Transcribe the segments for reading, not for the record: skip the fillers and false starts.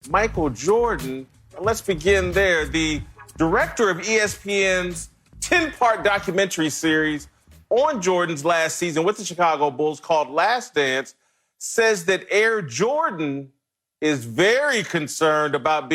Michael Jordan. Let's begin there. The director of ESPN's 10-part documentary series on Jordan's last season with the Chicago Bulls called Last Dance says that Air Jordan is very concerned about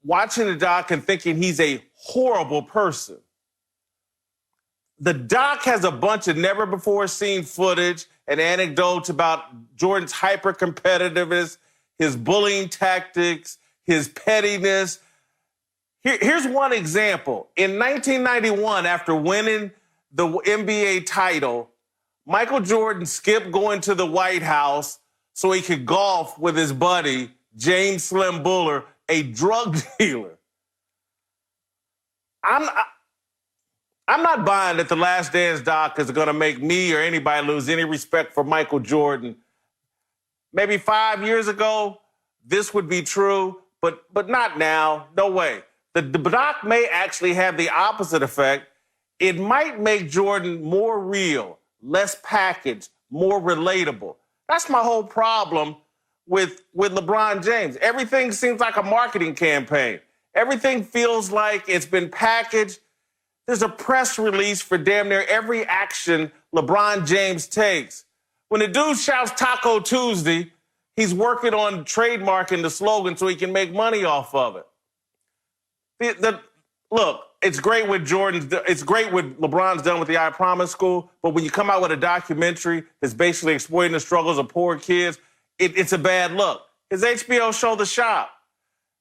watching the doc and thinking he's a horrible person. The doc has a bunch of never-before-seen footage and anecdotes about Jordan's hyper-competitiveness, his bullying tactics, his pettiness. Here's one example. In 1991, after winning the NBA title, Michael Jordan skipped going to the White House so he could golf with his buddy, James Slim Buller, a drug dealer. I'm not buying that the Last Dance doc is going to make me or anybody lose any respect for Michael Jordan. Maybe 5 years ago, this would be true, but not now. No way. The doc may actually have the opposite effect. It might make Jordan more real, less packaged, more relatable. That's my whole problem with LeBron James. Everything seems like a marketing campaign. Everything feels like it's been packaged. There's a press release for damn near every action LeBron James takes. When the dude shouts Taco Tuesday, he's working on trademarking the slogan so he can make money off of it. Look, it's great what LeBron's done with the I Promise School, but when you come out with a documentary that's basically exploiting the struggles of poor kids, it's a bad look. His HBO show, The Shop.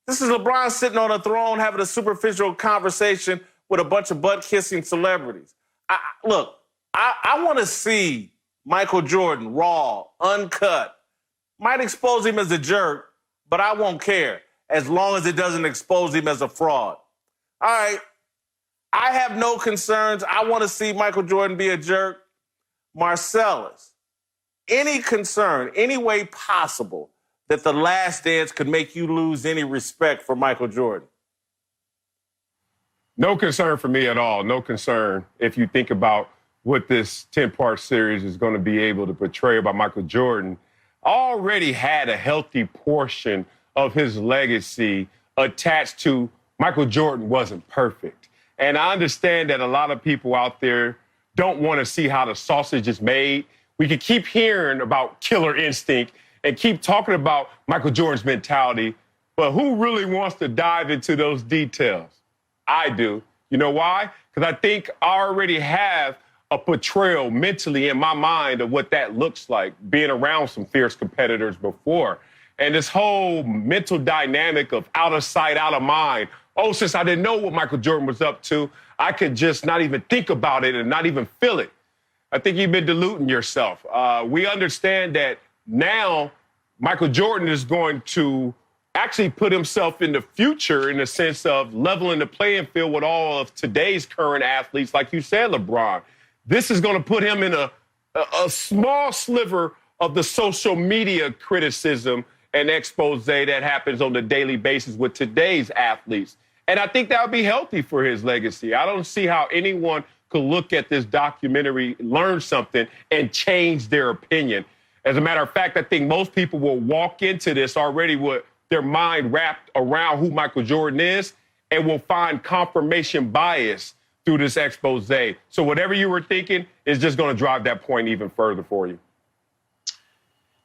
This is LeBron sitting on a throne having a superficial conversation with a bunch of butt-kissing celebrities. I want to see Michael Jordan raw, uncut. Might expose him as a jerk, but I won't care as long as it doesn't expose him as a fraud. All right, I have no concerns. I want to see Michael Jordan be a jerk. Marcellus, any concern, any way possible that the Last Dance could make you lose any respect for Michael Jordan? No concern for me at all. No concern if you think about what this 10-part series is going to be able to portray about Michael Jordan. Already had a healthy portion of his legacy attached to Michael Jordan wasn't perfect. And I understand that a lot of people out there don't want to see how the sausage is made. We can keep hearing about killer instinct and keep talking about Michael Jordan's mentality, but who really wants to dive into those details? I do. You know why? Because I think I already have a portrayal mentally in my mind of what that looks like, being around some fierce competitors before. And this whole mental dynamic of out of sight, out of mind. Oh, since I didn't know what Michael Jordan was up to, I could just not even think about it and not even feel it. I think you've been diluting yourself. We understand that now Michael Jordan is going to actually put himself in the future in the sense of leveling the playing field with all of today's current athletes, like you said, LeBron. This is going to put him in a small sliver of the social media criticism and expose that happens on a daily basis with today's athletes. And I think that would be healthy for his legacy. I don't see how anyone could look at this documentary, learn something, and change their opinion. As a matter of fact, I think most people will walk into this already with their mind wrapped around who Michael Jordan is and will find confirmation bias through this expose. So whatever you were thinking is just going to drive that point even further for you.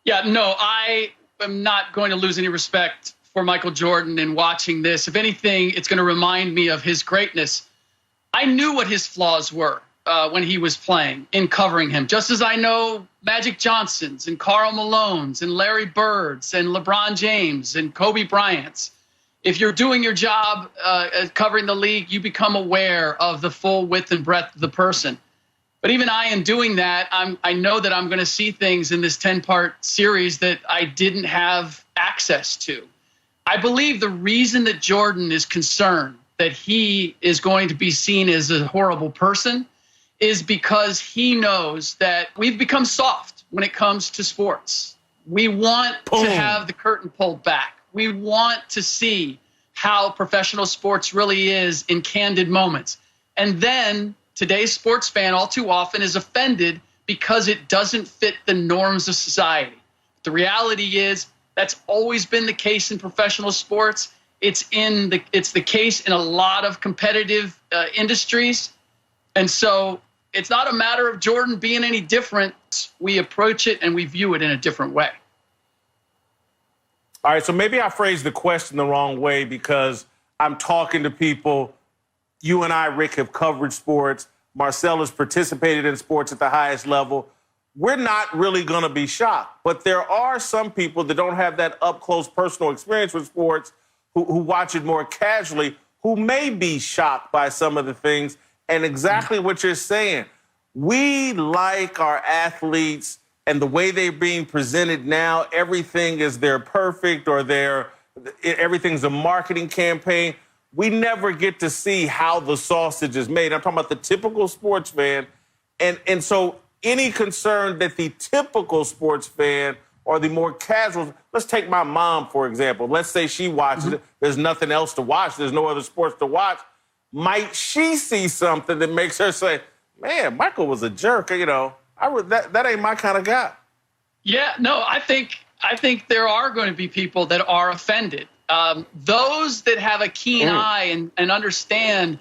Yeah, no, I am not going to lose any respect for Michael Jordan in watching this. If anything, it's going to remind me of his greatness. I knew what his flaws were when he was playing in covering him, just as I know Magic Johnson's and Karl Malone's and Larry Bird's and LeBron James and Kobe Bryant's. If you're doing your job covering the league, you become aware of the full width and breadth of the person. But even I, in doing that, I know that I'm going to see things in this 10-part series that I didn't have access to. I believe the reason that Jordan is concerned that he is going to be seen as a horrible person is because he knows that we've become soft when it comes to sports. We want to have the curtain pulled back. We want to see how professional sports really is in candid moments. And then today's sports fan all too often is offended because it doesn't fit the norms of society. The reality is That's always been the case in professional sports. It's the case in a lot of competitive industries. And so it's not a matter of Jordan being any different. We approach it and we view it in a different way. All right, so maybe I phrased the question the wrong way because I'm talking to people. You and I, Rick, have covered sports. Marcellus participated in sports at the highest level. We're not really going to be shocked. But there are some people that don't have that up-close personal experience with sports who watch it more casually, who may be shocked by some of the things. And exactly what you're saying. We like our athletes and the way they're being presented now. Everything is they're perfect or everything's a marketing campaign. We never get to see how the sausage is made. I'm talking about the typical sports fan. And so any concern that the typical sports fan or the more casual, let's take my mom, for example. Let's say she watches it. There's nothing else to watch. There's no other sports to watch. Might she see something that makes her say, man, Michael was a jerk, that ain't my kind of guy. Yeah, no, I think there are going to be people that are offended. Those that have a keen eye and understand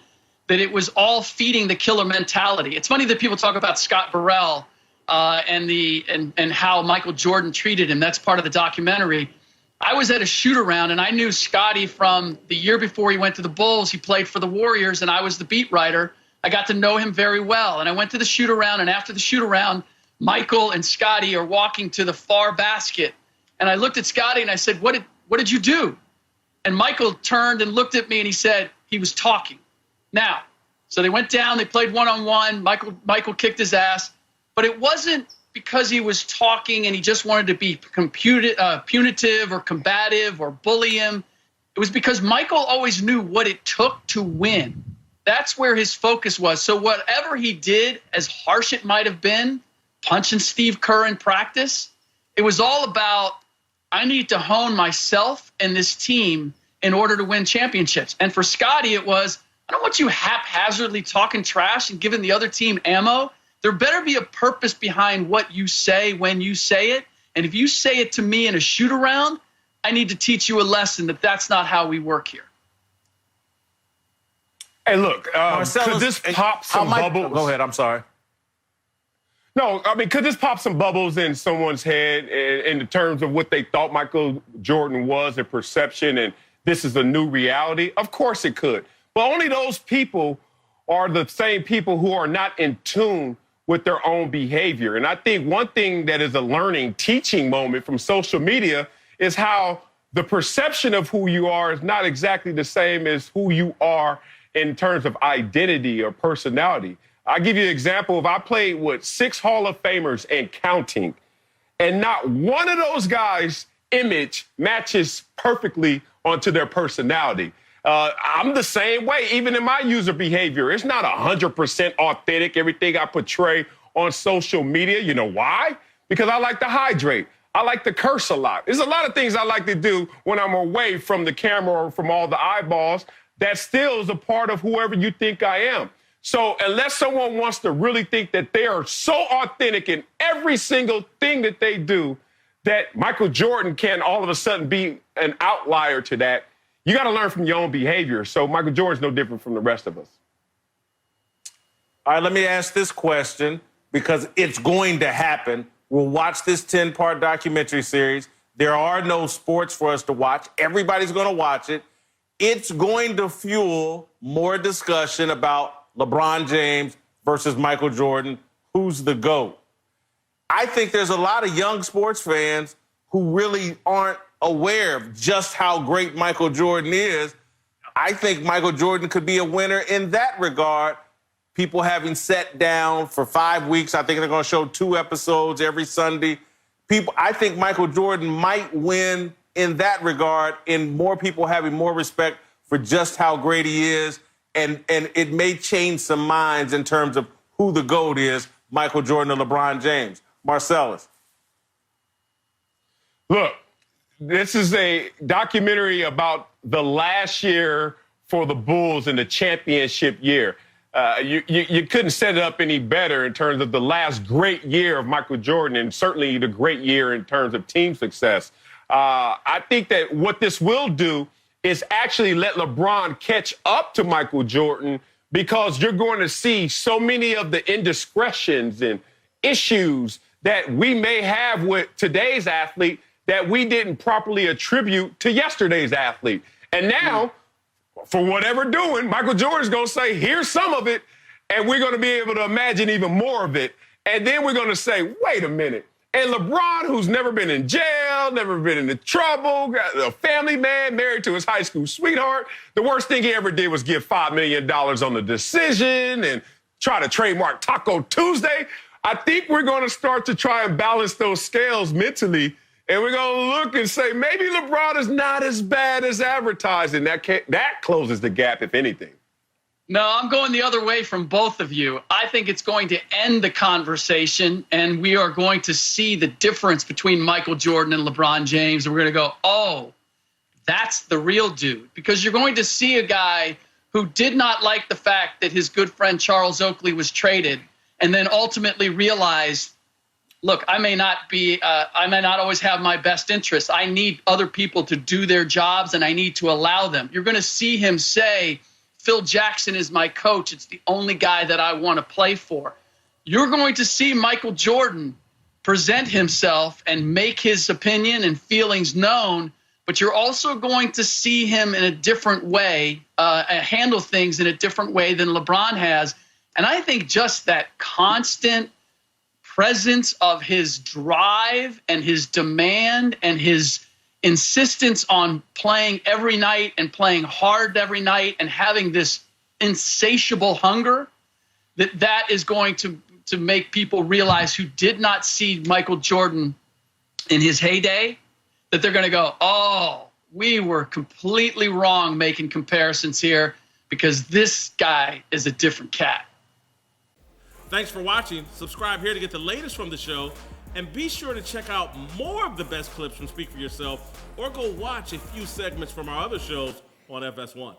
that it was all feeding the killer mentality. It's funny that people talk about Scott Burrell and how Michael Jordan treated him. That's part of the documentary. I was at a shoot-around, and I knew Scotty from the year before he went to the Bulls. He played for the Warriors, and I was the beat writer. I got to know him very well. And I went to the shoot-around, and after the shoot-around, Michael and Scotty are walking to the far basket. And I looked at Scotty, and I said, what did you do? And Michael turned and looked at me, and he said, he was talking. Now, so they went down. They played one-on-one. Michael kicked his ass. But it wasn't because he was talking and he just wanted to be punitive or combative or bully him. It was because Michael always knew what it took to win. That's where his focus was. So whatever he did, as harsh it might have been, punching Steve Kerr in practice, it was all about, I need to hone myself and this team in order to win championships. And for Scotty, it was, I don't want you haphazardly talking trash and giving the other team ammo. There better be a purpose behind what you say when you say it. And if you say it to me in a shoot-around, I need to teach you a lesson that that's not how we work here. Hey, look, could this pop some bubbles? Go ahead, I'm sorry. No, I mean, could this pop some bubbles in someone's head in terms of what they thought Michael Jordan was, their perception, and this is a new reality? Of course it could. But only those people are the same people who are not in tune with their own behavior. And I think one thing that is a learning, teaching moment from social media is how the perception of who you are is not exactly the same as who you are in terms of identity or personality. I'll give you an example. If I played with 6 Hall of Famers and counting, and not one of those guys' image matches perfectly onto their personality. I'm the same way, even in my user behavior. It's not 100% authentic, everything I portray on social media. You know why? Because I like to hydrate. I like to curse a lot. There's a lot of things I like to do when I'm away from the camera or from all the eyeballs that still is a part of whoever you think I am. So unless someone wants to really think that they are so authentic in every single thing that they do, that Michael Jordan can all of a sudden be an outlier to that, you got to learn from your own behavior. So Michael Jordan's no different from the rest of us. All right, let me ask this question because it's going to happen. We'll watch this 10-part documentary series. There are no sports for us to watch. Everybody's going to watch it. It's going to fuel more discussion about LeBron James versus Michael Jordan. Who's the GOAT? I think there's a lot of young sports fans who really aren't aware of just how great Michael Jordan is. I think Michael Jordan could be a winner in that regard. People having sat down for 5 weeks, I think they're going to show 2 episodes every Sunday. I think Michael Jordan might win in that regard, in more people having more respect for just how great he is. And it may change some minds in terms of who the GOAT is, Michael Jordan or LeBron James. Marcellus. Look, this is a documentary about the last year for the Bulls in the championship year. You couldn't set it up any better in terms of the last great year of Michael Jordan and certainly the great year in terms of team success. I think that what this will do is actually let LeBron catch up to Michael Jordan, because you're going to see so many of the indiscretions and issues that we may have with today's athlete that we didn't properly attribute to yesterday's athlete. And now, for whatever doing, Michael Jordan's going to say, here's some of it, and we're going to be able to imagine even more of it. And then we're going to say, wait a minute. And LeBron, who's never been in jail, never been into trouble, got a family man, married to his high school sweetheart, the worst thing he ever did was give $5 million on the decision and try to trademark Taco Tuesday. I think we're going to start to try and balance those scales mentally, and we're going to look and say, maybe LeBron is not as bad as advertised, and that closes the gap, if anything. No, I'm going the other way from both of you. I think it's going to end the conversation, and we are going to see the difference between Michael Jordan and LeBron James, and we're going to go, oh, that's the real dude. Because you're going to see a guy who did not like the fact that his good friend Charles Oakley was traded, and then ultimately realized, look, I may not always have my best interests. I need other people to do their jobs, and I need to allow them. You're going to see him say, Phil Jackson is my coach. It's the only guy that I want to play for. You're going to see Michael Jordan present himself and make his opinion and feelings known, but you're also going to see him in a different way, handle things in a different way than LeBron has. And I think just that constant presence of his drive and his demand and his insistence on playing every night and playing hard every night and having this insatiable hunger, that is going to make people realize who did not see Michael Jordan in his heyday, that they're going to go, oh, we were completely wrong making comparisons here, because this guy is a different cat. Thanks for watching. Subscribe here to get the latest from the show. And be sure to check out more of the best clips from Speak For Yourself, or go watch a few segments from our other shows on FS1.